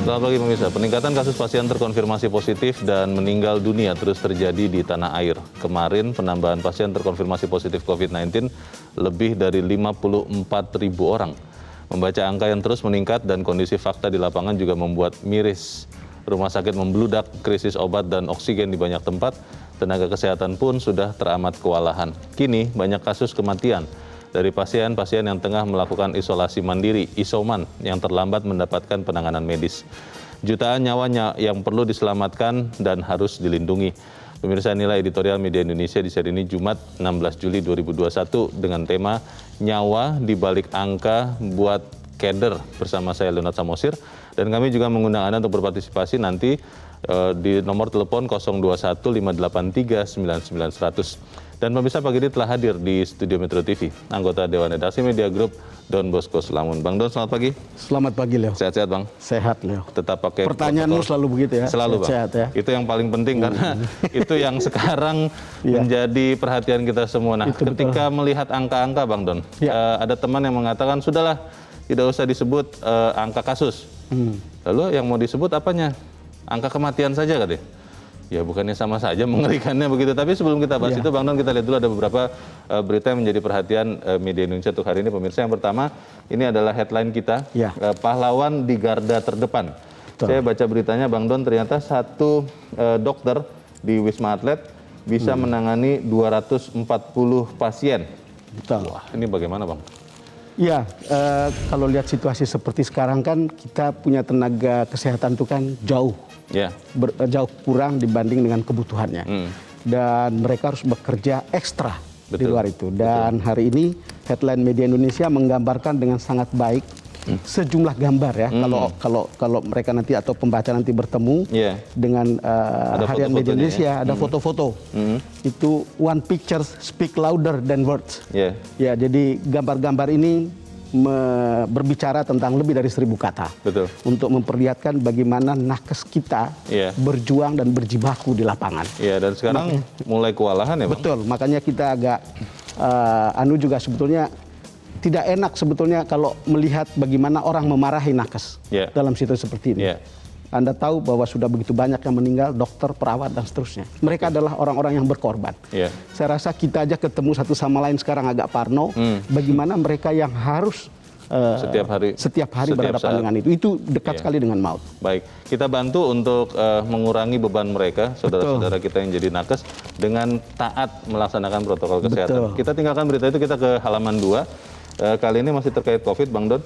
Selamat pagi pemirsa, peningkatan kasus pasien terkonfirmasi positif dan meninggal dunia terus terjadi di tanah air. Kemarin penambahan pasien terkonfirmasi positif COVID-19 lebih dari 54.000 orang. Membaca angka yang terus meningkat dan kondisi fakta di lapangan juga membuat miris. Rumah sakit membludak, krisis obat dan oksigen di banyak tempat, tenaga kesehatan pun sudah teramat kewalahan. Kini banyak kasus kematian dari pasien-pasien yang tengah melakukan isolasi mandiri, isoman, yang terlambat mendapatkan penanganan medis. Jutaan nyawanya yang perlu diselamatkan dan harus dilindungi. Pemirsa, nilai editorial Media Indonesia di seri ini Jumat 16 Juli 2021 dengan tema Nyawa di Balik Angka Buat Keder bersama saya Leonard Samosir. Dan kami juga mengundang Anda untuk berpartisipasi nanti di nomor telepon 021 583 99 100. Dan pemirsa, pagi ini telah hadir di Studio Metro TV, anggota Dewan Redaksi Media Group, Don Bosco Selamun. Bang Don, selamat pagi. Selamat pagi, Leo. Sehat-sehat, Bang? Sehat, Leo. Tetap pakai pertanyaanmu selalu begitu ya? Selalu, Bang. Sehat, ya? Itu yang paling penting karena itu yang sekarang menjadi perhatian kita semua. Nah, itu ketika melihat angka-angka, Bang Don, ada teman yang mengatakan, sudahlah, tidak usah disebut angka kasus. Lalu yang mau disebut apanya? Angka kematian saja, katanya. Ya bukannya sama saja mengerikannya begitu. Tapi sebelum kita bahas itu, Bang Don, kita lihat dulu ada beberapa berita yang menjadi perhatian media Indonesia untuk hari ini. Pemirsa, yang pertama ini adalah headline kita, pahlawan di garda terdepan. Saya baca beritanya, Bang Don, ternyata satu dokter di Wisma Atlet bisa menangani 240 pasien. Betul. Wah, ini bagaimana, Bang? Ya, kalau lihat situasi seperti sekarang kan kita punya tenaga kesehatan itu kan jauh kurang dibanding dengan kebutuhannya. Dan mereka harus bekerja ekstra di luar itu. Dan hari ini headline Media Indonesia menggambarkan dengan sangat baik sejumlah gambar ya. Kalau mereka nanti atau pembaca nanti bertemu dengan harian Media Indonesia, ada foto-foto. Itu one picture speak louder than words. Ya, jadi gambar-gambar ini berbicara tentang lebih dari 1000 kata. Betul. Untuk memperlihatkan bagaimana nakes kita berjuang dan berjibaku di lapangan. Iya, dan sekarang mulai kewalahan ya, Bang? Betul, makanya kita agak juga sebetulnya tidak enak sebetulnya kalau melihat bagaimana orang memarahi nakes dalam situasi seperti ini. Anda tahu bahwa sudah begitu banyak yang meninggal, dokter, perawat, dan seterusnya. Mereka adalah orang-orang yang berkorban. Saya rasa kita aja ketemu satu sama lain sekarang agak parno, bagaimana mereka yang harus setiap hari berhadapan dengan itu. Itu dekat sekali dengan maut. Baik, kita bantu untuk mengurangi beban mereka, saudara-saudara kita yang jadi nakes, dengan taat melaksanakan protokol kesehatan. Kita tinggalkan berita itu, kita ke halaman 2. Kali ini masih terkait COVID, Bang Don.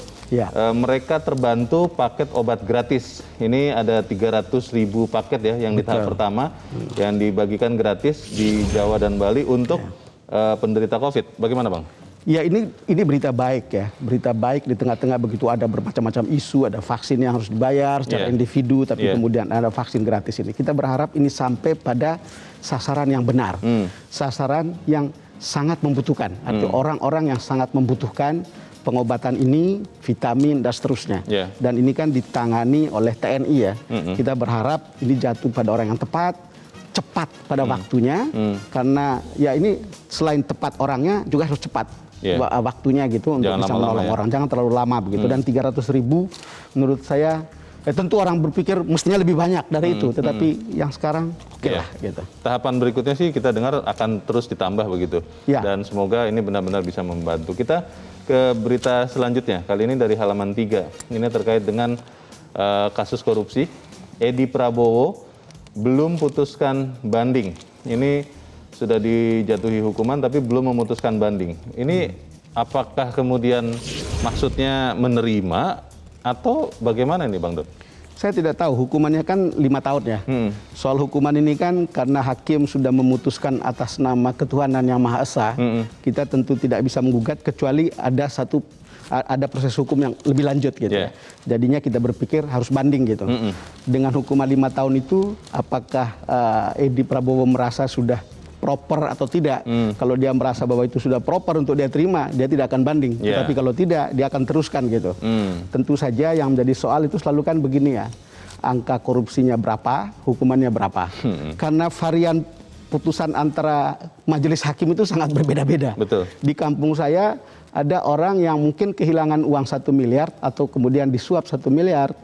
Mereka terbantu paket obat gratis. Ini ada 300.000 paket ya yang di tahap pertama yang dibagikan gratis di Jawa dan Bali untuk penderita COVID. Bagaimana, Bang? Ya, ini berita baik ya. Berita baik di tengah-tengah begitu ada bermacam-macam isu, ada vaksin yang harus dibayar secara individu, tapi kemudian ada vaksin gratis ini. Kita berharap ini sampai pada sasaran yang benar. Sasaran yang sangat membutuhkan, artinya orang-orang yang sangat membutuhkan pengobatan ini, vitamin dan seterusnya. Dan ini kan ditangani oleh TNI ya. Kita berharap ini jatuh pada orang yang tepat, cepat pada waktunya, karena ya ini selain tepat orangnya juga harus cepat waktunya gitu untuk bisa menolong orang. Jangan terlalu lama begitu. Dan 300.000 menurut saya tentu orang berpikir mestinya lebih banyak dari itu, tetapi yang sekarang lah gitu. Tahapan berikutnya sih kita dengar akan terus ditambah begitu. Dan semoga ini benar-benar bisa membantu. Kita ke berita selanjutnya. Kali ini dari halaman 3. Ini terkait dengan kasus korupsi. Edi Prabowo belum putuskan banding. Ini sudah dijatuhi hukuman tapi belum memutuskan banding. Ini apakah kemudian maksudnya menerima atau bagaimana ini, Bang Don? Saya tidak tahu, hukumannya kan 5 tahun ya. Soal hukuman ini kan karena hakim sudah memutuskan atas nama ketuhanan yang Maha Esa, kita tentu tidak bisa menggugat kecuali ada proses hukum yang lebih lanjut gitu. Jadinya kita berpikir harus banding gitu. Dengan hukuman 5 tahun itu, apakah Edi Prabowo merasa sudah proper atau tidak? Kalau dia merasa bahwa itu sudah proper untuk dia terima, dia tidak akan banding. Tapi kalau tidak, dia akan teruskan gitu. Tentu saja yang menjadi soal itu selalu kan begini ya, angka korupsinya berapa, hukumannya berapa. Karena varian putusan antara majelis hakim itu sangat berbeda-beda. Betul. Di kampung saya ada orang yang mungkin kehilangan uang 1 miliar atau kemudian disuap 1 miliar,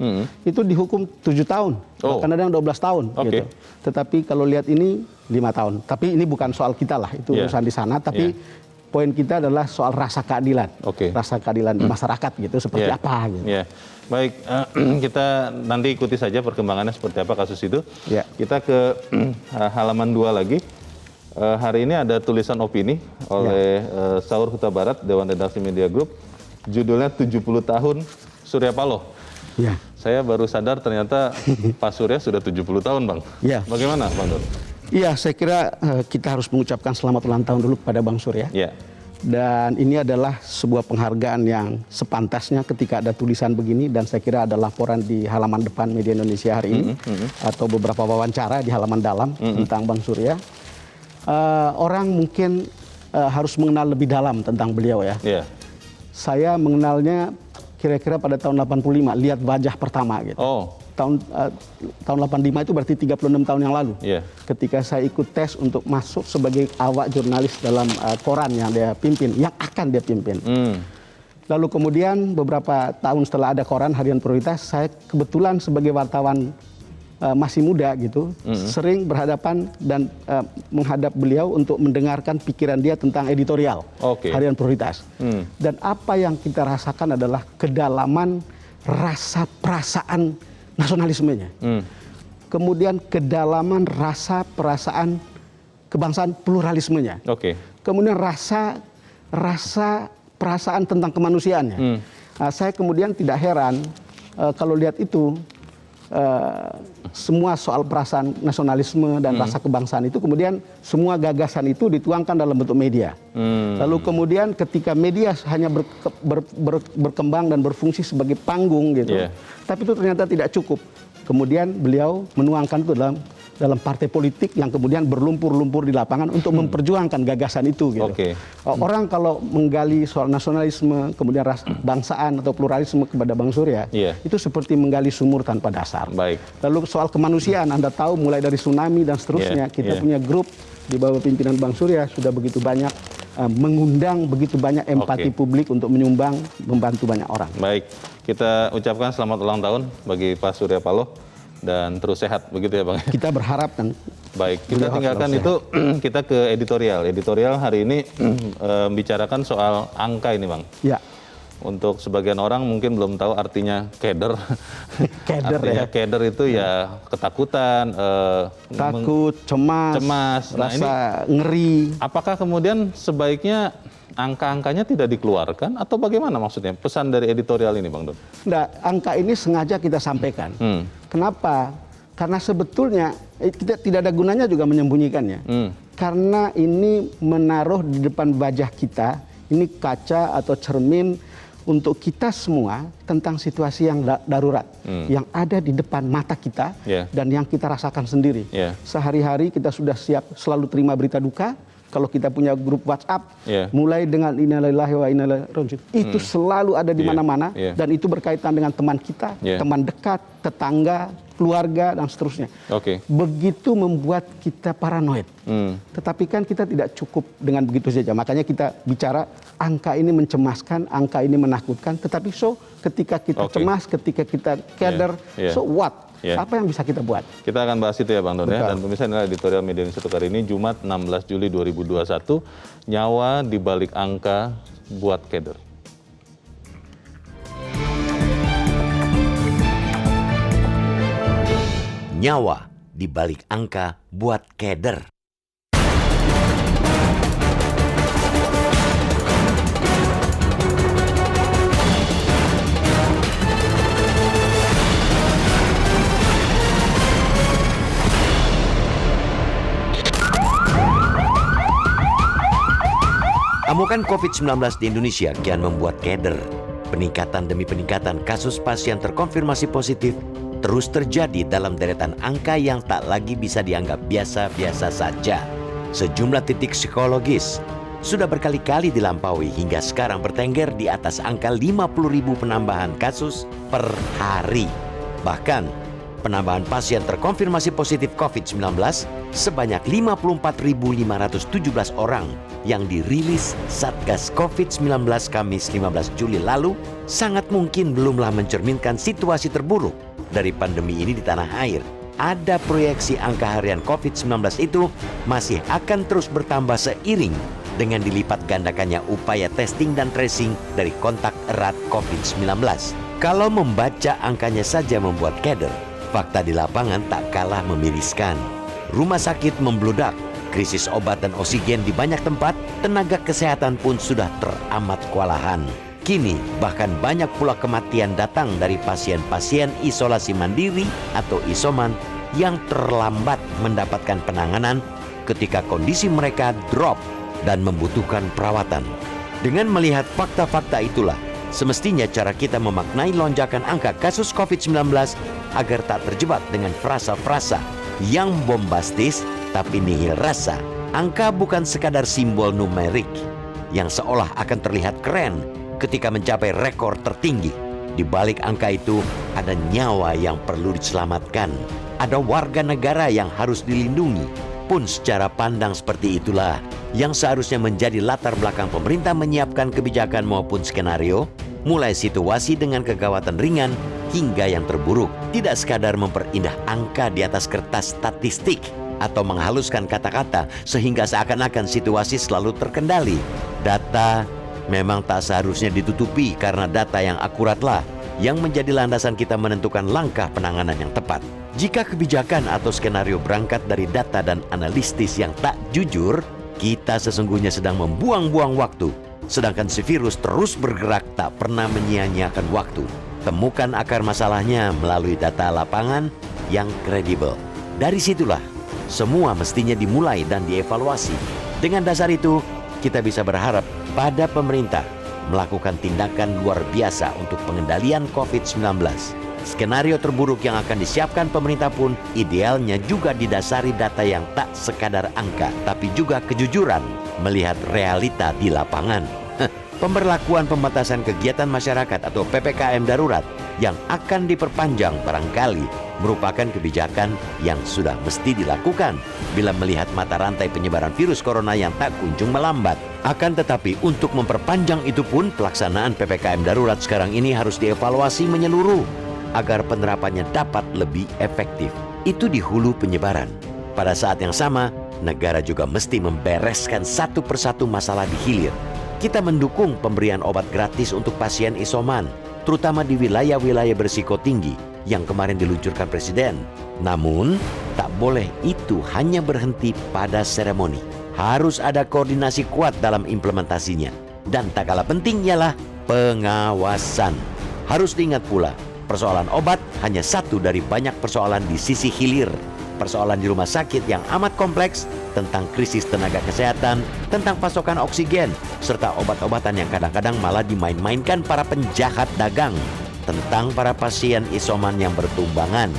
itu dihukum 7 tahun, bahkan ada yang 12 tahun. Gitu. Tetapi kalau lihat ini 5 tahun. Tapi ini bukan soal kita lah, itu urusan di sana. Tapi poin kita adalah soal rasa keadilan, rasa keadilan di masyarakat gitu, seperti apa gitu. Baik, kita nanti ikuti saja perkembangannya seperti apa kasus itu. Kita ke halaman 2 lagi. Hari ini ada tulisan opini oleh Saur Huta Barat, Dewan Redaksi Media Group. Judulnya 70 tahun Surya Paloh. Saya baru sadar ternyata Pak Surya sudah 70 tahun, Bang. Bagaimana, Bang Don? Iya, saya kira kita harus mengucapkan selamat ulang tahun dulu kepada Bang Surya. Dan ini adalah sebuah penghargaan yang sepantasnya ketika ada tulisan begini, dan saya kira ada laporan di halaman depan Media Indonesia hari ini, atau beberapa wawancara di halaman dalam tentang Bang Surya. Orang mungkin harus mengenal lebih dalam tentang beliau ya. Saya mengenalnya kira-kira pada tahun 85, lihat wajah pertama gitu. Tahun 85 itu berarti 36 tahun yang lalu. Ketika saya ikut tes untuk masuk sebagai awak jurnalis dalam koran yang dia pimpin, yang akan dia pimpin. Lalu kemudian beberapa tahun setelah ada koran Harian Prioritas, saya kebetulan sebagai wartawan masih muda gitu, sering berhadapan dan menghadap beliau untuk mendengarkan pikiran dia tentang editorial Harian Prioritas. Dan apa yang kita rasakan adalah kedalaman rasa perasaan nasionalismenya. Kemudian kedalaman rasa perasaan kebangsaan pluralismenya. Kemudian rasa perasaan tentang kemanusiaannya. Saya kemudian tidak heran kalau lihat itu, semua soal perasaan nasionalisme dan rasa kebangsaan itu kemudian semua gagasan itu dituangkan dalam bentuk media. Lalu kemudian ketika media hanya berkembang dan berfungsi sebagai panggung gitu, tapi itu ternyata tidak cukup. Kemudian beliau menuangkan itu dalam partai politik yang kemudian berlumpur-lumpur di lapangan untuk memperjuangkan gagasan itu gitu. Orang kalau menggali soal nasionalisme, kemudian rasa bangsaan atau pluralisme kepada Bang Surya, itu seperti menggali sumur tanpa dasar. Lalu soal kemanusiaan, Anda tahu mulai dari tsunami dan seterusnya, kita punya grup di bawah pimpinan Bang Surya sudah begitu banyak mengundang begitu banyak empati publik untuk menyumbang, membantu banyak orang. Baik, kita ucapkan selamat ulang tahun bagi Pak Surya Paloh dan terus sehat begitu ya Bang. Kita berharap kan. Baik, kita tinggalkan itu, kita ke editorial. Editorial hari ini bicarakan soal angka ini Bang. Untuk sebagian orang mungkin belum tahu artinya keder. Artinya keder itu ya ketakutan, takut, cemas, rasa ngeri. Apakah kemudian sebaiknya angka-angkanya tidak dikeluarkan atau bagaimana maksudnya pesan dari editorial ini Bang Don? Nggak, angka ini sengaja kita sampaikan. Kenapa? Karena sebetulnya kita tidak ada gunanya juga menyembunyikannya. Karena ini menaruh di depan wajah kita, ini kaca atau cermin untuk kita semua tentang situasi yang darurat, yang ada di depan mata kita dan yang kita rasakan sendiri. Sehari-hari kita sudah siap selalu terima berita duka. Kalau kita punya grup WhatsApp, mulai dengan innalillahi wa inna ilaihi raji'un, itu selalu ada di mana-mana, dan itu berkaitan dengan teman kita, teman dekat, tetangga, keluarga, dan seterusnya. Begitu membuat kita paranoid. Tetapi kan kita tidak cukup dengan begitu saja. Makanya kita bicara angka ini mencemaskan, angka ini menakutkan. Tetapi ketika kita cemas, ketika kita keder, so what? Apa yang bisa kita buat? Kita akan bahas itu ya Bang Don ya. Dan pemirsa, inilah editorial Media Indonesia untuk hari ini, Jumat 16 Juli 2021. Nyawa di balik angka buat keder. Nyawa di balik angka buat keder. Amukan COVID-19 di Indonesia kian membuat keder. Peningkatan demi peningkatan kasus pasien terkonfirmasi positif terus terjadi dalam deretan angka yang tak lagi bisa dianggap biasa-biasa saja. Sejumlah titik psikologis sudah berkali-kali dilampaui hingga sekarang bertengger di atas angka 50.000 penambahan kasus per hari. Bahkan penambahan pasien terkonfirmasi positif COVID-19 sebanyak 54.517 orang yang dirilis Satgas COVID-19 Kamis 15 Juli lalu sangat mungkin belumlah mencerminkan situasi terburuk dari pandemi ini di tanah air. Ada proyeksi angka harian COVID-19 itu masih akan terus bertambah seiring dengan dilipat gandakannya upaya testing dan tracing dari kontak erat COVID-19. Kalau membaca angkanya saja membuat keder, fakta di lapangan tak kalah memiriskan. Rumah sakit membludak, krisis obat dan oksigen di banyak tempat, tenaga kesehatan pun sudah teramat kewalahan. Kini bahkan banyak pula kematian datang dari pasien-pasien isolasi mandiri atau isoman yang terlambat mendapatkan penanganan ketika kondisi mereka drop dan membutuhkan perawatan. Dengan melihat fakta-fakta itulah, semestinya cara kita memaknai lonjakan angka kasus COVID-19 agar tak terjebak dengan frasa-frasa yang bombastis tapi nihil rasa. Angka bukan sekadar simbol numerik yang seolah akan terlihat keren ketika mencapai rekor tertinggi. Di balik angka itu ada nyawa yang perlu diselamatkan. Ada warga negara yang harus dilindungi. Pun secara pandang seperti itulah yang seharusnya menjadi latar belakang pemerintah menyiapkan kebijakan maupun skenario, mulai situasi dengan kegawatan ringan hingga yang terburuk. Tidak sekadar memperindah angka di atas kertas statistik atau menghaluskan kata-kata sehingga seakan-akan situasi selalu terkendali. Data memang tak seharusnya ditutupi karena data yang akuratlah yang menjadi landasan kita menentukan langkah penanganan yang tepat. Jika kebijakan atau skenario berangkat dari data dan analisis yang tak jujur, kita sesungguhnya sedang membuang-buang waktu. Sedangkan si virus terus bergerak tak pernah menyia-nyiakan waktu. Temukan akar masalahnya melalui data lapangan yang kredibel. Dari situlah semua mestinya dimulai dan dievaluasi. Dengan dasar itu, kita bisa berharap pada pemerintah melakukan tindakan luar biasa untuk pengendalian COVID-19. Skenario terburuk yang akan disiapkan pemerintah pun idealnya juga didasari data yang tak sekadar angka, tapi juga kejujuran melihat realita di lapangan. Pemberlakuan pembatasan kegiatan masyarakat atau PPKM darurat yang akan diperpanjang barangkali merupakan kebijakan yang sudah mesti dilakukan bila melihat mata rantai penyebaran virus corona yang tak kunjung melambat. Akan tetapi untuk memperpanjang itu pun pelaksanaan PPKM darurat sekarang ini harus dievaluasi menyeluruh agar penerapannya dapat lebih efektif. Itu di hulu penyebaran. Pada saat yang sama, negara juga mesti membereskan satu persatu masalah di hilir. Kita mendukung pemberian obat gratis untuk pasien isoman, terutama di wilayah-wilayah berisiko tinggi yang kemarin diluncurkan Presiden. Namun, tak boleh itu hanya berhenti pada seremoni. Harus ada koordinasi kuat dalam implementasinya. Dan tak kalah penting ialah pengawasan. Harus diingat pula, persoalan obat hanya satu dari banyak persoalan di sisi hilir. Persoalan di rumah sakit yang amat kompleks tentang krisis tenaga kesehatan, tentang pasokan oksigen, serta obat-obatan yang kadang-kadang malah dimain-mainkan para penjahat dagang, tentang para pasien isoman yang bertumbangan,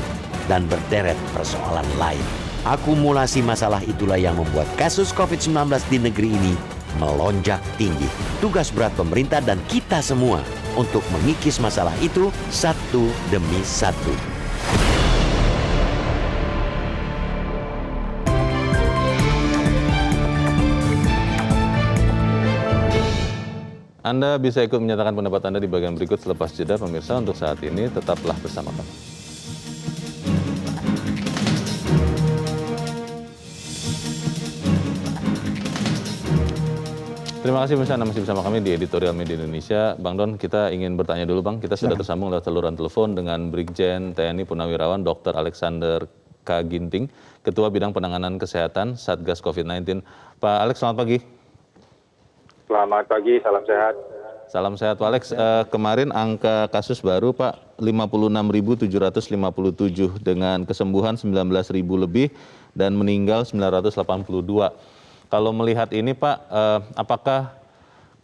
dan berderet persoalan lain. Akumulasi masalah itulah yang membuat kasus COVID-19 di negeri ini melonjak tinggi. Tugas berat pemerintah dan kita semua untuk mengikis masalah itu satu demi satu. Anda bisa ikut menyatakan pendapat Anda di bagian berikut selepas jeda. Pemirsa, untuk saat ini tetaplah bersama kami. Terima kasih pemirsa, Anda masih bersama kami di Editorial Media Indonesia. Bang Don, kita ingin bertanya dulu Bang. Kita sudah tersambung lewat saluran telepon dengan Brigjen TNI Purnawirawan Dr. Alexander K. Ginting, Ketua Bidang Penanganan Kesehatan Satgas COVID-19. Pak Alex, selamat pagi. Selamat pagi, salam sehat. Salam sehat Pak Alex. Kemarin angka kasus baru Pak 56.757 dengan kesembuhan 19.000 lebih dan meninggal 982. Kalau melihat ini Pak, apakah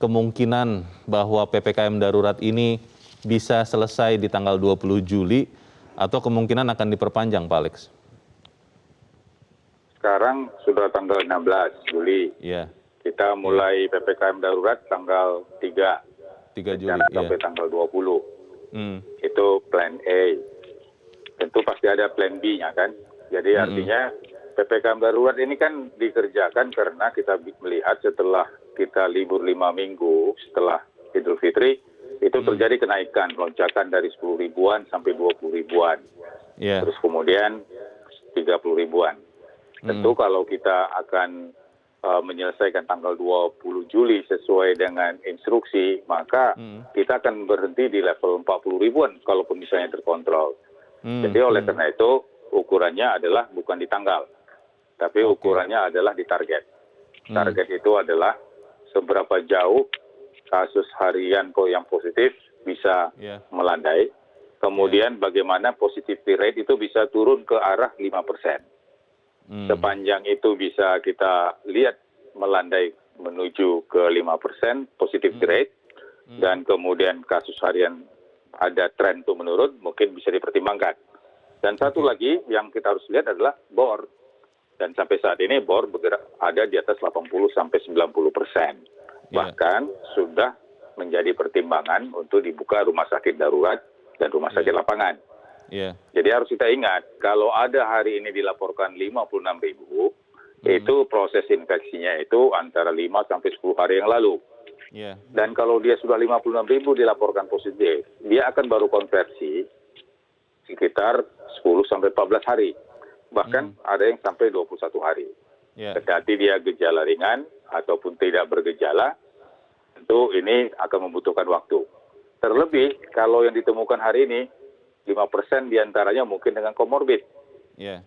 kemungkinan bahwa PPKM darurat ini bisa selesai di tanggal 20 Juli atau kemungkinan akan diperpanjang Pak Alex? Sekarang sudah tanggal 16 Juli. Iya. Kita mulai PPKM darurat tanggal 3 Juli sampai tanggal 20. Itu plan A. tentu pasti ada plan B-nya kan. Jadi artinya PPKM darurat ini kan dikerjakan karena kita melihat setelah kita libur 5 minggu setelah Idul Fitri, itu terjadi kenaikan, lonjakan dari 10 ribuan sampai 20 ribuan. Terus kemudian 30 ribuan. Tentu kalau kita akan menyelesaikan tanggal 20 Juli sesuai dengan instruksi, maka kita akan berhenti di level 40 ribuan kalaupun misalnya terkontrol. Jadi oleh karena itu ukurannya adalah bukan di tanggal, tapi ukurannya adalah di target. Target itu adalah seberapa jauh kasus harian yang positif bisa melandai, kemudian bagaimana positivity rate itu bisa turun ke arah 5%. Sepanjang itu bisa kita lihat melandai menuju ke 5% positivity rate, dan kemudian kasus harian ada tren itu menurun, mungkin bisa dipertimbangkan. Dan satu lagi yang kita harus lihat adalah BOR. Dan sampai saat ini BOR bergerak ada di atas 80-90%. Bahkan sudah menjadi pertimbangan untuk dibuka rumah sakit darurat dan rumah sakit lapangan. Jadi harus kita ingat, kalau ada hari ini dilaporkan 56 ribu, itu proses infeksinya itu antara 5 sampai 10 hari yang lalu. Dan kalau dia sudah 56 ribu dilaporkan positif, dia akan baru konversi sekitar 10 sampai 14 hari. Bahkan ada yang sampai 21 hari. Kendati dia gejala ringan ataupun tidak bergejala, tentu ini akan membutuhkan waktu. Terlebih kalau yang ditemukan hari ini, 5% diantaranya mungkin dengan komorbid.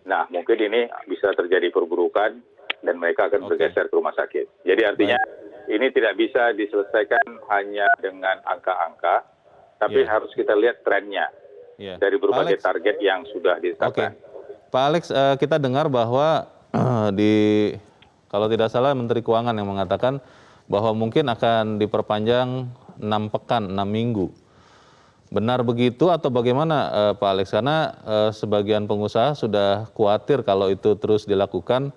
Nah, mungkin ini bisa terjadi perburukan dan mereka akan bergeser ke rumah sakit. Jadi artinya ini tidak bisa diselesaikan hanya dengan angka-angka, tapi harus kita lihat trennya dari berbagai target yang sudah ditetapkan. Pak Alex, kita dengar bahwa kalau tidak salah Menteri Keuangan yang mengatakan bahwa mungkin akan diperpanjang 6 pekan, 6 minggu. Benar begitu atau bagaimana Pak Alex? Karena sebagian pengusaha sudah khawatir kalau itu terus dilakukan,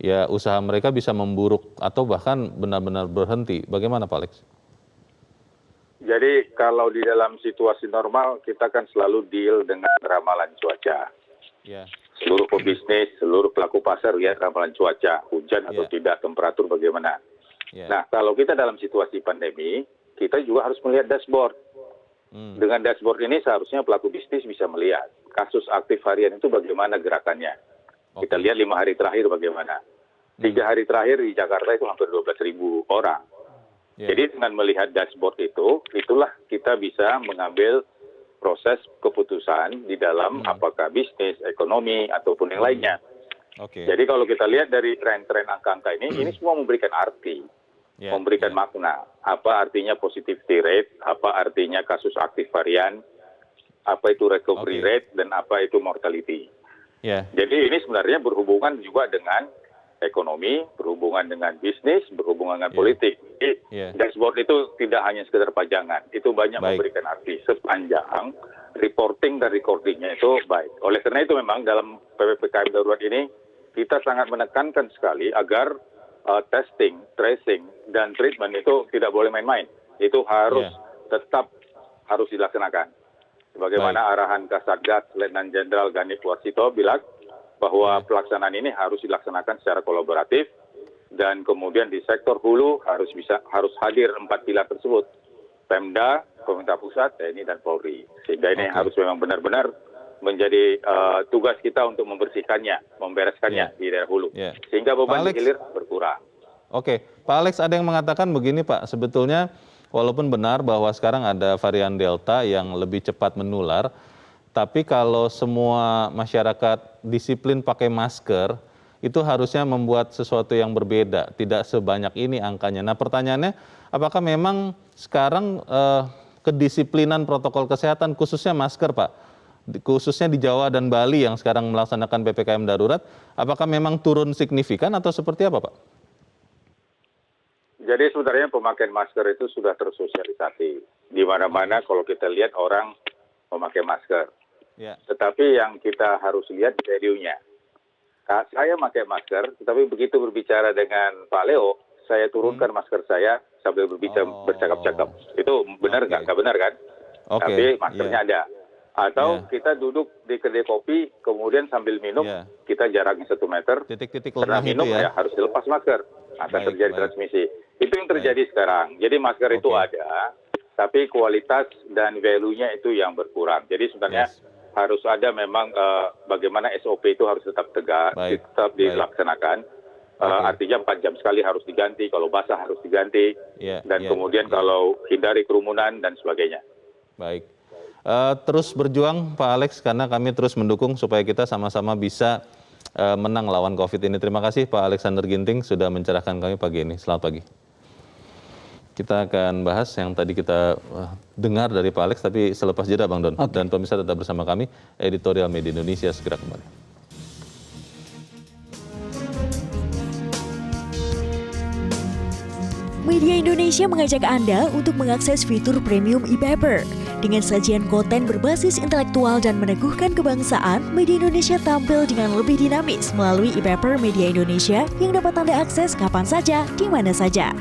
ya usaha mereka bisa memburuk atau bahkan benar-benar berhenti. Bagaimana Pak Alex? Jadi kalau di dalam situasi normal kita kan selalu deal dengan ramalan cuaca. Seluruh pebisnis, seluruh pelaku pasar lihat ramalan cuaca, hujan atau tidak, temperatur bagaimana. Nah kalau kita dalam situasi pandemi, kita juga harus melihat dashboard. Dengan dashboard ini seharusnya pelaku bisnis bisa melihat kasus aktif harian itu bagaimana gerakannya. Kita lihat 5 hari terakhir bagaimana. 3 hari terakhir di Jakarta itu hampir 12.000 orang. Jadi dengan melihat dashboard itu, itulah kita bisa mengambil proses keputusan di dalam apakah bisnis, ekonomi, ataupun yang lainnya. Jadi kalau kita lihat dari tren-tren angka-angka ini semua memberikan arti. Memberikan makna, apa artinya positivity rate, apa artinya kasus aktif harian, apa itu recovery rate, dan apa itu mortality. Jadi ini sebenarnya berhubungan juga dengan ekonomi, berhubungan dengan bisnis, berhubungan dengan politik. Jadi dashboard itu tidak hanya sekedar pajangan, itu banyak memberikan arti sepanjang reporting dan recordingnya itu baik. Oleh karena itu memang dalam PPKM darurat ini kita sangat menekankan sekali agar testing, tracing, dan treatment itu tidak boleh main-main. Itu harus tetap harus dilaksanakan. Sebagaimana arahan Kasatgas Letnan Jenderal Ganip Warsito bilang bahwa pelaksanaan ini harus dilaksanakan secara kolaboratif, dan kemudian di sektor hulu harus hadir 4 pilar tersebut: Pemda, pemerintah pusat, TNI, dan Polri. Sehingga ini harus memang benar-benar menjadi tugas kita untuk membersihkannya, membereskannya di daerah hulu, sehingga beban di hilir berkurang. Pak Alex, ada yang mengatakan begini Pak, sebetulnya walaupun benar bahwa sekarang ada varian Delta yang lebih cepat menular, tapi kalau semua masyarakat disiplin pakai masker, itu harusnya membuat sesuatu yang berbeda, tidak sebanyak ini angkanya. Nah pertanyaannya, apakah memang sekarang kedisiplinan protokol kesehatan, khususnya masker Pak, khususnya di Jawa dan Bali yang sekarang melaksanakan PPKM darurat, apakah memang turun signifikan atau seperti apa Pak? Jadi sebenarnya pemakaian masker itu sudah tersosialisasi. Di mana-mana kalau kita lihat orang memakai masker. Tetapi yang kita harus lihat value-nya. Saya pakai masker, tetapi begitu berbicara dengan Pak Leo, saya turunkan masker saya sambil bercakap-cakap. Itu benar nggak? Nggak benar kan? Tapi maskernya ada. Atau kita duduk di kedai kopi, kemudian sambil minum, kita jaraknya 1 meter. Titik-titik Karena lemah minum itu ya. harus dilepas masker, akan terjadi transmisi. Itu yang terjadi sekarang. Jadi masker itu ada, tapi kualitas dan value-nya itu yang berkurang. Jadi sebenarnya harus ada memang bagaimana SOP itu harus tetap tegak, tetap dilaksanakan. Artinya 4 jam sekali harus diganti, kalau basah harus diganti, dan kemudian kalau hindari kerumunan dan sebagainya. Baik. Terus berjuang Pak Alex, karena kami terus mendukung supaya kita sama-sama bisa menang lawan COVID ini. Terima kasih Pak Alexander Ginting sudah mencerahkan kami pagi ini. Selamat pagi. Kita akan bahas yang tadi kita dengar dari Pak Alex, tapi selepas jeda Bang Don. Dan pemirsa tetap bersama kami, Editorial Media Indonesia segera kembali. Media Indonesia mengajak Anda untuk mengakses fitur premium e-paper. Dengan sajian konten berbasis intelektual dan meneguhkan kebangsaan, Media Indonesia tampil dengan lebih dinamis melalui e-paper Media Indonesia yang dapat Anda akses kapan saja, di mana saja.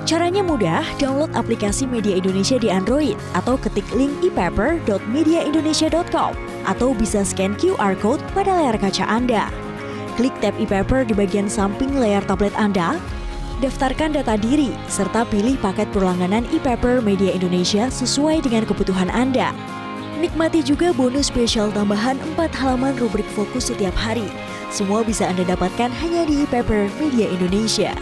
Caranya mudah, download aplikasi Media Indonesia di Android atau ketik link epaper.mediaindonesia.com atau bisa scan QR Code pada layar kaca Anda. Klik tab e-paper di bagian samping layar tablet Anda, daftarkan data diri, serta pilih paket berlangganan e-paper Media Indonesia sesuai dengan kebutuhan Anda. Nikmati juga bonus spesial tambahan 4 halaman rubrik fokus setiap hari. Semua bisa Anda dapatkan hanya di e-paper Media Indonesia.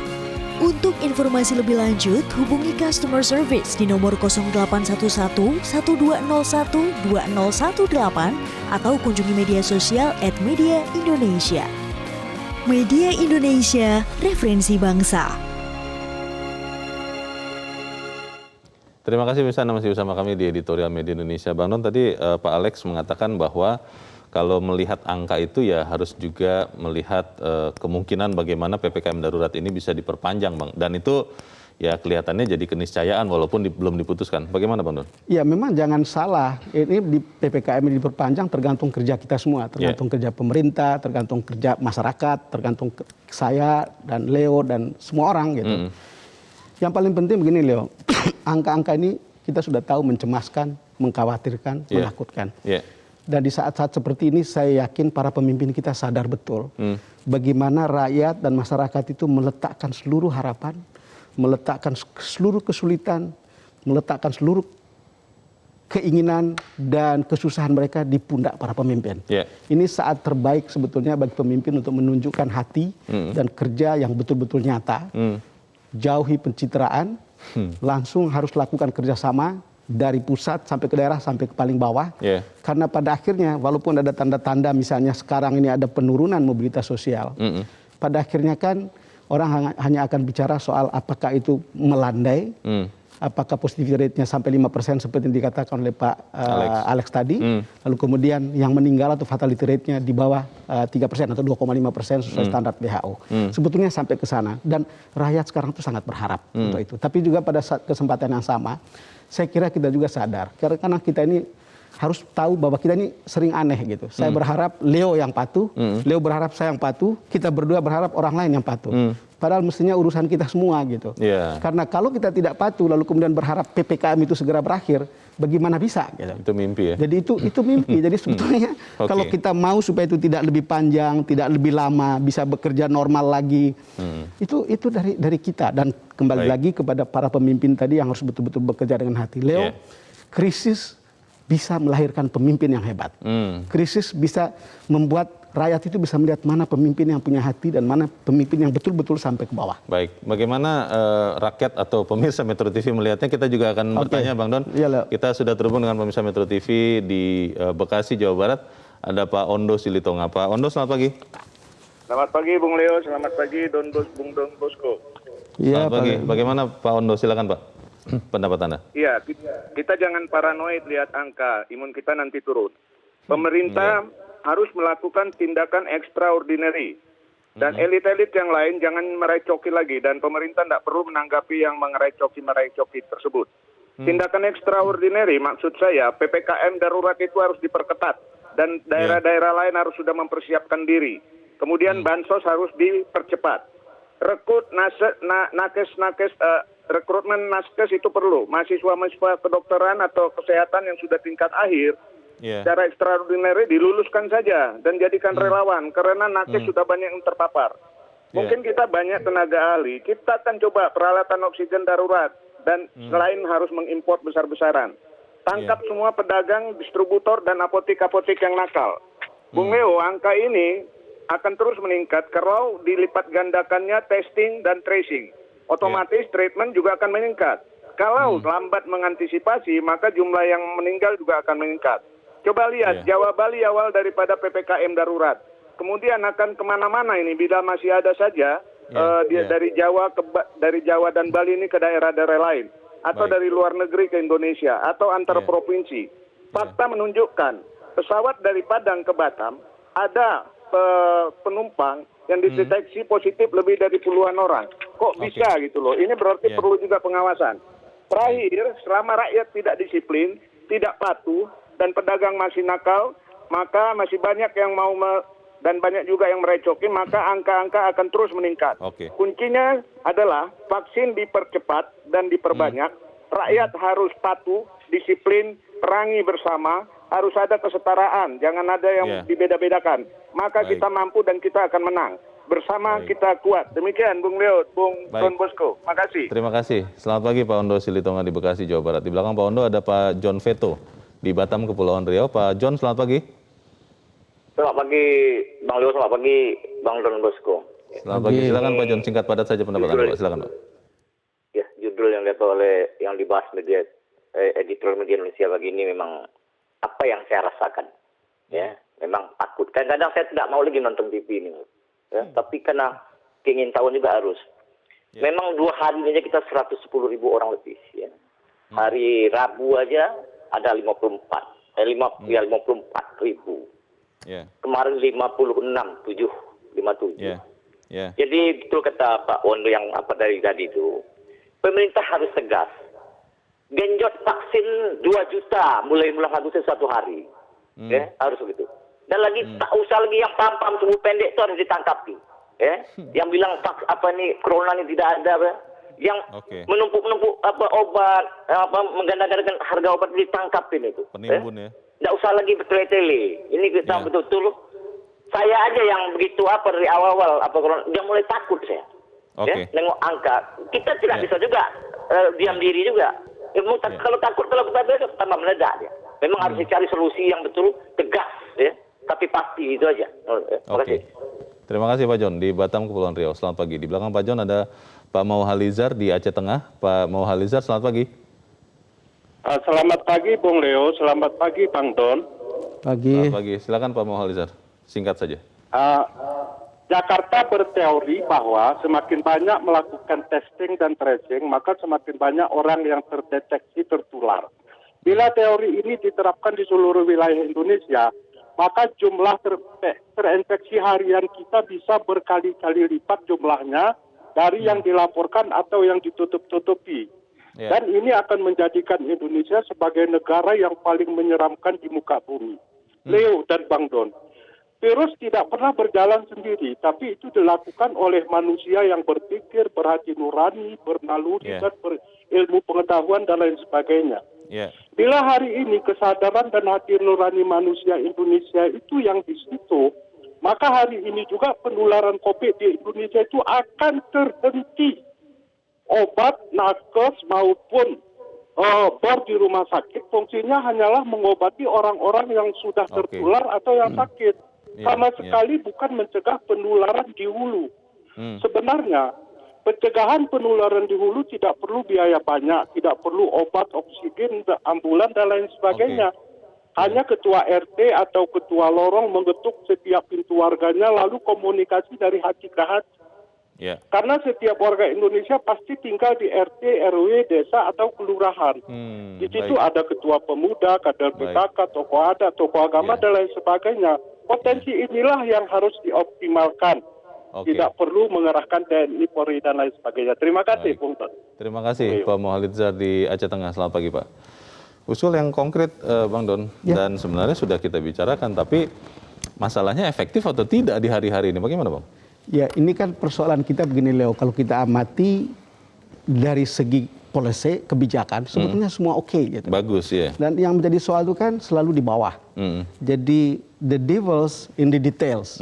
Untuk informasi lebih lanjut, hubungi customer service di nomor 0811 1201 2018 atau kunjungi media sosial @mediaindonesia. Media Indonesia, referensi bangsa. Terima kasih bisa masih bersama kami di Editorial Media Indonesia. Bang Don, tadi Pak Alex mengatakan bahwa kalau melihat angka itu ya harus juga melihat kemungkinan bagaimana PPKM darurat ini bisa diperpanjang, Bang. Dan itu ya kelihatannya jadi keniscayaan walaupun belum diputuskan. Bagaimana Bang Don? Ya memang jangan salah, ini di PPKM ini diperpanjang tergantung kerja kita semua, tergantung kerja pemerintah, tergantung kerja masyarakat, tergantung saya dan Leo dan semua orang gitu. Yang paling penting begini Leo, angka-angka ini kita sudah tahu mencemaskan, mengkhawatirkan, menakutkan. Dan di saat-saat seperti ini saya yakin para pemimpin kita sadar betul bagaimana rakyat dan masyarakat itu meletakkan seluruh harapan, meletakkan seluruh kesulitan, meletakkan seluruh keinginan dan kesusahan mereka di pundak para pemimpin. Ini saat terbaik sebetulnya bagi pemimpin untuk menunjukkan hati dan kerja yang betul-betul nyata. Jauhi pencitraan, langsung harus lakukan kerjasama dari pusat sampai ke daerah sampai ke paling bawah. Karena pada akhirnya walaupun ada tanda-tanda misalnya sekarang ini ada penurunan mobilitas sosial, pada akhirnya kan orang hanya akan bicara soal apakah itu melandai, apakah positivity rate-nya sampai 5% seperti yang dikatakan oleh Pak Alex tadi, lalu kemudian yang meninggal atau fatality rate-nya di bawah 3% atau 2,5% sesuai standar WHO. Sebetulnya sampai ke sana dan rakyat sekarang itu sangat berharap untuk itu. Tapi juga pada kesempatan yang sama, saya kira kita juga sadar karena kita ini harus tahu bahwa kita ini sering aneh gitu. Saya berharap Leo yang patuh, Leo berharap saya yang patuh, kita berdua berharap orang lain yang patuh. Padahal mestinya urusan kita semua gitu. Karena kalau kita tidak patuh lalu kemudian berharap PPKM itu segera berakhir, bagaimana bisa gitu. Itu mimpi ya. Jadi itu mimpi. Jadi sebetulnya kalau kita mau supaya itu tidak lebih panjang, tidak lebih lama, bisa bekerja normal lagi. Itu dari kita dan kembali lagi kepada para pemimpin tadi yang harus betul-betul bekerja dengan hati. Leo, krisis bisa melahirkan pemimpin yang hebat. Krisis bisa membuat rakyat itu bisa melihat mana pemimpin yang punya hati dan mana pemimpin yang betul-betul sampai ke bawah. Baik, bagaimana rakyat atau pemirsa Metro TV melihatnya? Kita juga akan bertanya Bang Don. Kita sudah terhubung dengan pemirsa Metro TV di Bekasi, Jawa Barat. Ada Pak Ondo Silitonga. Pak Ondo, selamat pagi. Selamat pagi Bung Leo, selamat pagi Bung Don Bosco. Selamat pagi. Bagaimana Pak Ondo? Silakan Pak. Pendapat Anda. Iya, kita jangan paranoid lihat angka, imun kita nanti turun. Pemerintah harus melakukan tindakan extraordinary. Dan elit-elit yang lain jangan merecoki lagi. Dan pemerintah tidak perlu menanggapi yang merecoki tersebut. Tindakan extraordinary maksud saya PPKM darurat itu harus diperketat. Dan daerah-daerah lain harus sudah mempersiapkan diri. Kemudian bansos harus dipercepat. Rekrutmen naskes itu perlu. Mahasiswa-mahasiswa kedokteran atau kesehatan yang sudah tingkat akhir secara extraordinary diluluskan saja dan jadikan relawan karena nakes sudah banyak yang terpapar. Mungkin kita banyak tenaga ahli, kita akan coba peralatan oksigen darurat dan selain harus mengimpor besar-besaran. Tangkap semua pedagang, distributor dan apotek-apotek yang nakal. Bung Leo, angka ini akan terus meningkat kalau dilipat gandakannya testing dan tracing. Otomatis treatment juga akan meningkat. Kalau lambat mengantisipasi, maka jumlah yang meninggal juga akan meningkat. Coba lihat, Jawa Bali awal daripada PPKM darurat. Kemudian akan kemana-mana ini bila masih ada saja dari Jawa dan Bali ini ke daerah-daerah lain atau dari luar negeri ke Indonesia atau antar provinsi. Fakta menunjukkan pesawat dari Padang ke Batam ada penumpang yang dideteksi positif lebih dari puluhan orang. Kok bisa gitu loh? Ini berarti perlu juga pengawasan. Terakhir, selama rakyat tidak disiplin, tidak patuh dan pedagang masih nakal, maka masih banyak yang mau dan banyak juga yang merecoki, maka angka-angka akan terus meningkat. Kuncinya adalah vaksin dipercepat dan diperbanyak, rakyat harus patuh, disiplin, perangi bersama, harus ada kesetaraan, jangan ada yang dibeda-bedakan. Maka kita mampu dan kita akan menang. Bersama kita kuat. Demikian Bung Leo, Bung Don Bosco. Makasih. Terima kasih. Selamat pagi Pak Ondo Silitonga di Bekasi, Jawa Barat. Di belakang Pak Ondo ada Pak John Veto di Batam, Kepulauan Riau. Pak John, selamat pagi. Selamat pagi Bang Leo, selamat pagi Bang Don Bosco. Selamat pagi, silakan Pak John, singkat padat saja pendapat Anda, Pak. Silakan Pak. Ya, judul yang dibahas media editorial media Indonesia pagi ini memang apa yang saya rasakan. Ya, memang takut. Kadang-kadang saya tidak mau lagi nonton TV ini. Ya, tapi karena keingin tahu juga harus. Memang 2 hari aja kita 110.000 orang lebih. Ya. Hari Rabu aja ada 54 ribu. Kemarin 57. Jadi betul kata Pak Wondo yang dari tadi itu, pemerintah harus tegas. Genjot vaksin 2 juta mulai bulan Agustus 1 hari, harus begitu. Dan lagi tak usah lagi yang pam-pam tubuh pendek itu harus ditangkapi. Yang bilang corona ini tidak ada, yang menumpuk obat, menggandakan harga obat ditangkapin itu. Penimbun ya. Tidak usah lagi bertele-tele. Ini kita betul-betul. Saya aja yang begitu dari awal-awal dia mulai takut saya. Nengok angka. Kita tidak bisa juga diam diri juga. Kalau takut kalau kita besok tambah meledak dia. Memang harus dicari solusi yang betul tegas ya. Tapi pasti itu aja. Terima kasih. Terima kasih Pak John di Batam, Kepulauan Riau. Selamat pagi. Di belakang Pak John ada Pak Mauhalizar di Aceh Tengah. Pak Mauhalizar, selamat pagi. Selamat pagi Bung Leo, selamat pagi Bang Don. Pagi. Selamat pagi, silakan Pak Mauhalizar, singkat saja. Jakarta berteori bahwa semakin banyak melakukan testing dan tracing, maka semakin banyak orang yang terdeteksi tertular. Bila teori ini diterapkan di seluruh wilayah Indonesia, maka jumlah terinfeksi harian kita bisa berkali-kali lipat jumlahnya dari yang dilaporkan atau yang ditutup-tutupi. Dan ini akan menjadikan Indonesia sebagai negara yang paling menyeramkan di muka bumi. Leo dan Bang Don, virus tidak pernah berjalan sendiri, tapi itu dilakukan oleh manusia yang berpikir, berhati nurani, bernaluri, dan berilmu pengetahuan dan lain sebagainya. Bila hari ini kesadaran dan hati nurani manusia Indonesia itu yang di situ, maka hari ini juga penularan COVID di Indonesia itu akan terhenti. Obat, nakes maupun bor di rumah sakit fungsinya hanyalah mengobati orang-orang yang sudah tertular atau yang sakit. Sama sekali bukan mencegah penularan di hulu. Sebenarnya pencegahan penularan di hulu tidak perlu biaya banyak, tidak perlu obat, oksigen, ambulan dan lain sebagainya. Hanya ketua RT atau ketua lorong mengetuk setiap pintu warganya lalu komunikasi dari hati ke hati. Karena setiap warga Indonesia pasti tinggal di RT, RW, desa atau kelurahan. Di situ ada ketua pemuda, kader PKK, tokoh adat, tokoh agama dan lain sebagainya. Potensi inilah yang harus dioptimalkan. Tidak perlu mengerahkan TNI, Polri dan lain sebagainya. Terima kasih, Bung Ton. Terima kasih Pak Mauhalizar di Aceh Tengah. Selamat pagi Pak. Usul yang konkret Bang Don, dan sebenarnya sudah kita bicarakan, tapi masalahnya efektif atau tidak di hari-hari ini, bagaimana Bang? Ya, ini kan persoalan kita begini Leo, kalau kita amati dari segi policy, kebijakan, sebetulnya semua oke gitu. Bagus ya. Dan yang menjadi soal itu kan selalu di bawah. Jadi the devil's in the details.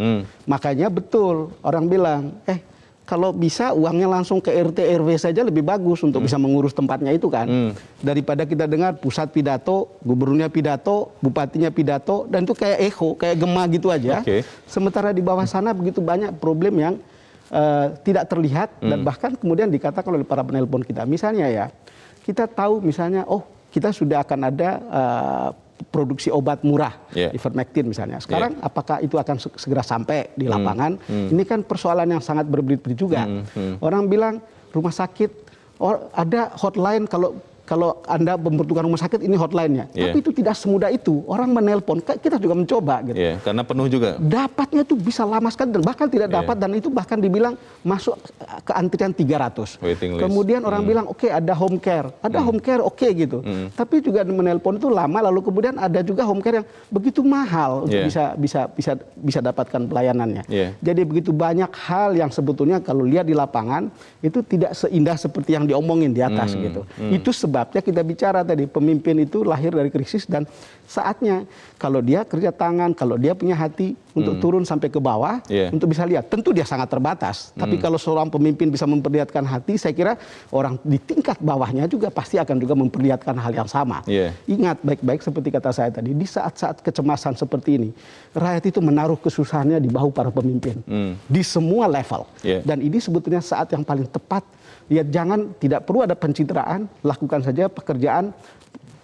Makanya betul orang bilang, kalau bisa uangnya langsung ke RT RW saja lebih bagus untuk bisa mengurus tempatnya itu kan. Daripada kita dengar pusat pidato, gubernurnya pidato, bupatinya pidato, dan itu kayak echo, kayak gema gitu aja. Sementara di bawah sana begitu banyak problem yang tidak terlihat dan bahkan kemudian dikatakan oleh para penelpon kita. Misalnya ya, kita tahu misalnya, kita sudah akan ada produksi obat murah, ivermectin misalnya. Sekarang apakah itu akan segera sampai di lapangan? Ini kan persoalan yang sangat berbelit-belit juga. Orang bilang rumah sakit, ada hotline kalau Anda membutuhkan rumah sakit, ini hotline-nya. Tapi itu tidak semudah itu. Orang menelpon, kita juga mencoba. Gitu. Karena penuh juga. Dapatnya itu bisa lama sekali, dan bahkan tidak dapat, dan itu bahkan dibilang masuk ke antrian 300. Kemudian orang bilang, oke, ada home care. Ada home care, oke gitu. Tapi juga menelpon itu lama, lalu kemudian ada juga home care yang begitu mahal untuk bisa dapatkan pelayanannya. Jadi begitu banyak hal yang sebetulnya kalau lihat di lapangan, itu tidak seindah seperti yang diomongin di atas gitu. Itu sebabnya kita bicara tadi, pemimpin itu lahir dari krisis, dan saatnya kalau dia kerja tangan, kalau dia punya hati untuk turun sampai ke bawah, untuk bisa lihat. Tentu dia sangat terbatas, tapi kalau seorang pemimpin bisa memperlihatkan hati, saya kira orang di tingkat bawahnya juga pasti akan juga memperlihatkan hal yang sama. Ingat baik-baik seperti kata saya tadi, di saat-saat kecemasan seperti ini, rakyat itu menaruh kesusahannya di bahu para pemimpin, di semua level. Dan ini sebetulnya saat yang paling tepat. Ya, tidak perlu ada pencitraan, lakukan saja pekerjaan.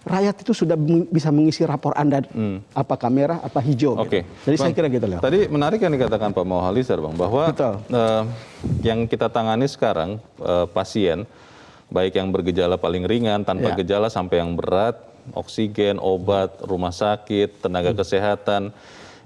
Rakyat itu sudah bisa mengisi rapor Anda, apakah merah, apa hijau. Gitu. Jadi saya kira gitu, Leo. Tadi menarik yang dikatakan Pak Mauhalizar, Bang, bahwa yang kita tangani sekarang pasien, baik yang bergejala paling ringan, tanpa gejala sampai yang berat, oksigen, obat, rumah sakit, tenaga kesehatan,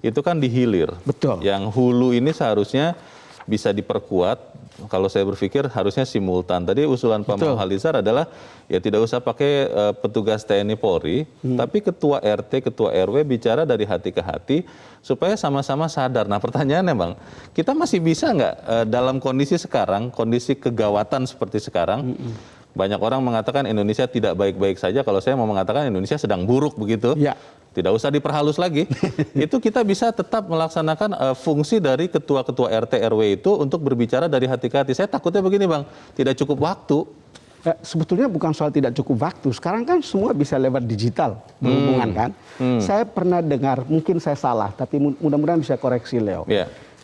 itu kan dihilir. Betul. Yang hulu ini seharusnya bisa diperkuat. Kalau saya berpikir harusnya simultan. Tadi usulan Pak Mauhalizar adalah ya tidak usah pakai petugas TNI Polri, tapi ketua RT, ketua RW bicara dari hati ke hati supaya sama-sama sadar. Nah pertanyaannya, Bang, kita masih bisa nggak dalam kondisi sekarang, kondisi kegawatan seperti sekarang, banyak orang mengatakan Indonesia tidak baik-baik saja, kalau saya mau mengatakan Indonesia sedang buruk begitu. Tidak usah diperhalus lagi. Itu kita bisa tetap melaksanakan fungsi dari ketua-ketua RT RW itu untuk berbicara dari hati ke hati. Saya takutnya begini, Bang, tidak cukup waktu. Sebetulnya bukan soal tidak cukup waktu. Sekarang kan semua bisa lewat digital berhubungan kan. Saya pernah dengar, mungkin saya salah, tapi mudah-mudahan bisa koreksi, Leo.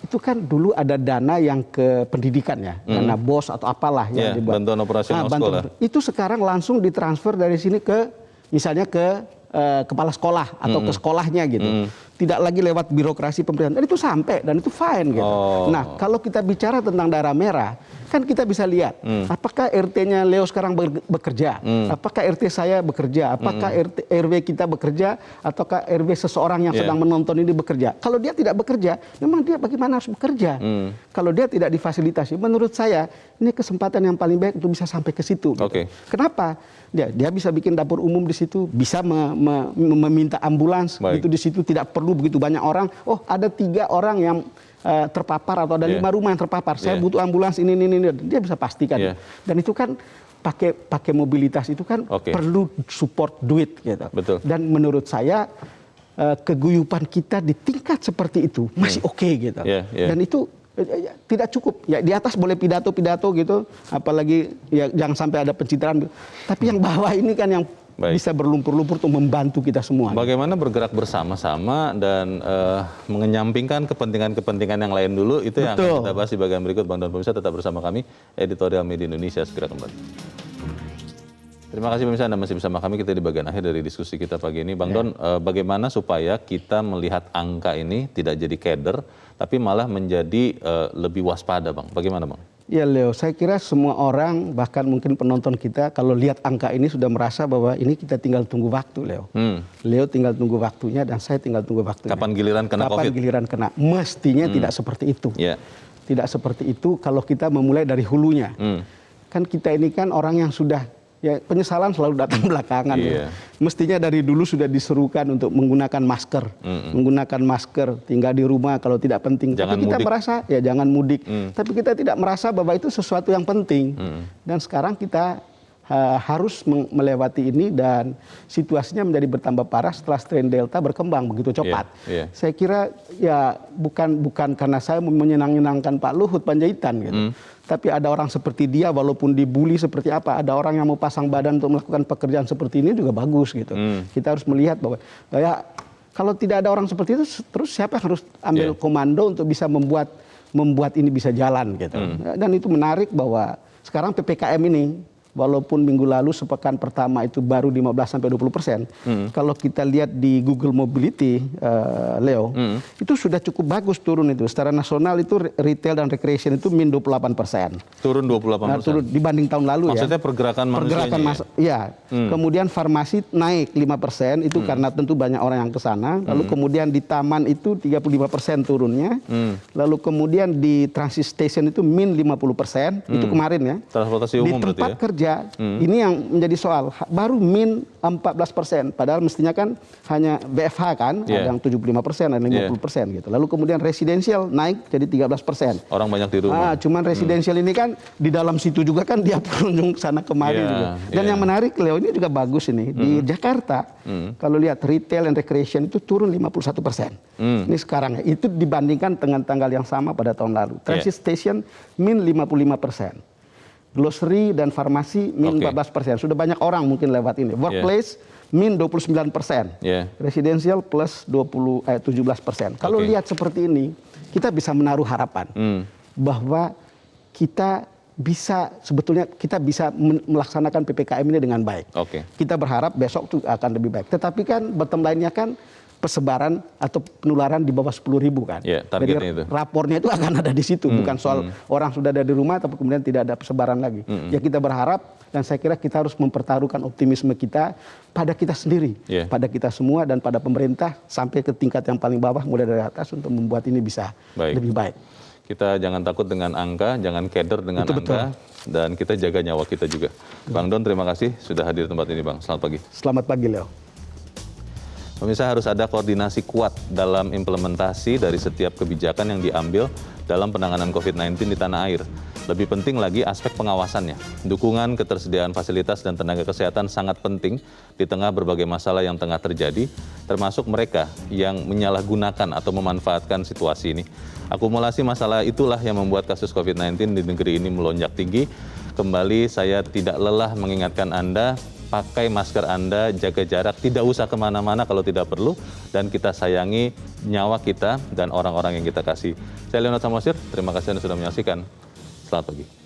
Itu kan dulu ada dana yang ke pendidikan ya, dana BOS atau apalah yang dibuat. Bantuan operasional sekolah. Itu sekarang langsung ditransfer dari sini ke misalnya ke kepala sekolah atau ke sekolahnya gitu. Tidak lagi lewat birokrasi pemerintahan. Dan itu sampai, dan itu fine gitu. Nah, kalau kita bicara tentang daerah merah, kan kita bisa lihat apakah RT-nya Leo sekarang bekerja, apakah RT saya bekerja, apakah RW kita bekerja, ataukah RW seseorang yang sedang menonton ini bekerja. Kalau dia tidak bekerja, memang dia bagaimana harus bekerja. Kalau dia tidak difasilitasi, menurut saya ini kesempatan yang paling baik untuk bisa sampai ke situ. Gitu. Kenapa? Dia bisa bikin dapur umum di situ, bisa meminta ambulans gitu di situ, tidak perlu begitu banyak orang. Ada 3 orang yang terpapar atau ada 5 rumah yang terpapar. Saya butuh ambulans ini. Dia bisa pastikan. Dan itu kan pakai mobilitas itu kan perlu support duit gitu. Dan menurut saya keguyupan kita di tingkat seperti itu masih oke gitu. Dan itu tidak cukup. Ya di atas boleh pidato-pidato gitu, apalagi ya jangan sampai ada pencitraan. Tapi yang bawah ini kan yang bisa berlumpur-lumpur untuk membantu kita semua. Bagaimana bergerak bersama-sama dan mengenyampingkan kepentingan-kepentingan yang lain dulu, itu yang akan kita bahas di bagian berikut. Bang Don, pemirsa tetap bersama kami, Editorial Media Indonesia segera kembali. Terima kasih pemirsa, Anda masih bersama kami, kita di bagian akhir dari diskusi kita pagi ini. Bang Don, bagaimana supaya kita melihat angka ini tidak jadi keder, tapi malah menjadi lebih waspada, Bang? Bagaimana, Bang? Ya Leo, saya kira semua orang, bahkan mungkin penonton kita, kalau lihat angka ini sudah merasa bahwa ini kita tinggal tunggu waktu, Leo. Leo tinggal tunggu waktunya dan saya tinggal tunggu waktunya. Kapan giliran kena COVID? Kapan giliran kena. Mestinya tidak seperti itu. Tidak seperti itu kalau kita memulai dari hulunya. Kan kita ini kan orang yang sudah, ya penyesalan selalu datang belakangan. Mestinya dari dulu sudah diserukan untuk menggunakan masker. Menggunakan masker, tinggal di rumah kalau tidak penting. Jangan tapi kita mudik. merasa, ya jangan mudik. Tapi kita tidak merasa bahwa itu sesuatu yang penting. Dan sekarang kita harus melewati ini dan situasinya menjadi bertambah parah setelah strain Delta berkembang begitu cepat. Saya kira ya bukan karena saya menyenangkan Pak Luhut Panjaitan gitu. Tapi ada orang seperti dia walaupun dibully seperti apa, ada orang yang mau pasang badan untuk melakukan pekerjaan seperti ini juga bagus gitu. Kita harus melihat bahwa ya kalau tidak ada orang seperti itu terus siapa yang harus ambil komando untuk bisa membuat ini bisa jalan gitu. Dan itu menarik bahwa sekarang PPKM ini walaupun minggu lalu sepekan pertama itu baru 15-20%. Kalau kita lihat di Google Mobility, Leo, itu sudah cukup bagus turun itu. Secara nasional itu retail dan recreation itu min 28%. Turun 28%? Nah, turun dibanding tahun lalu. Maksudnya pergerakan manusianya ya? Kemudian farmasi naik 5%, itu karena tentu banyak orang yang ke sana. Lalu kemudian di taman itu 35% turunnya. Lalu kemudian di transit station itu min 50%, itu kemarin ya. Transportasi umum di tempat kerja, ini yang menjadi soal, baru min 14%, padahal mestinya kan hanya BFH kan, ada yang 75%, ada yang 50% gitu. Lalu kemudian residensial naik jadi 13%. Orang banyak di rumah. Cuman residensial ini kan di dalam situ juga kan dia berkunjung sana kemari juga. Dan yang menarik, Leo, ini juga bagus ini, di Jakarta, kalau lihat retail and recreation itu turun 51%. Ini sekarang ya, itu dibandingkan dengan tanggal yang sama pada tahun lalu. Transit station min 55%. Glossary dan farmasi min 14%. Sudah banyak orang mungkin lewat ini. Workplace min 29%. Residential plus 17%. Kalau lihat seperti ini, kita bisa menaruh harapan bahwa kita bisa sebetulnya kita bisa melaksanakan PPKM ini dengan baik. Kita berharap besok itu akan lebih baik. Tetapi kan bottom line-nya kan persebaran atau penularan di bawah 10.000 kan. Jadi itu. Rapornya itu akan ada di situ, bukan soal orang sudah ada di rumah tapi kemudian tidak ada persebaran lagi. Ya kita berharap dan saya kira kita harus mempertaruhkan optimisme kita pada kita sendiri, pada kita semua dan pada pemerintah sampai ke tingkat yang paling bawah mulai dari atas untuk membuat ini bisa lebih baik. Kita jangan takut dengan angka, jangan keder dengan angka, dan kita jaga nyawa kita juga. Bang Don, terima kasih sudah hadir di tempat ini, Bang. Selamat pagi. Selamat pagi, Leo. Pemirsa, harus ada koordinasi kuat dalam implementasi dari setiap kebijakan yang diambil dalam penanganan COVID-19 di tanah air. Lebih penting lagi aspek pengawasannya. Dukungan ketersediaan fasilitas dan tenaga kesehatan sangat penting di tengah berbagai masalah yang tengah terjadi, termasuk mereka yang menyalahgunakan atau memanfaatkan situasi ini. Akumulasi masalah itulah yang membuat kasus COVID-19 di negeri ini melonjak tinggi. Kembali saya tidak lelah mengingatkan Anda, pakai masker Anda, jaga jarak, tidak usah kemana-mana kalau tidak perlu, dan kita sayangi nyawa kita dan orang-orang yang kita kasih. Saya Leonard Samosir, terima kasih Anda sudah menyaksikan. Selamat pagi.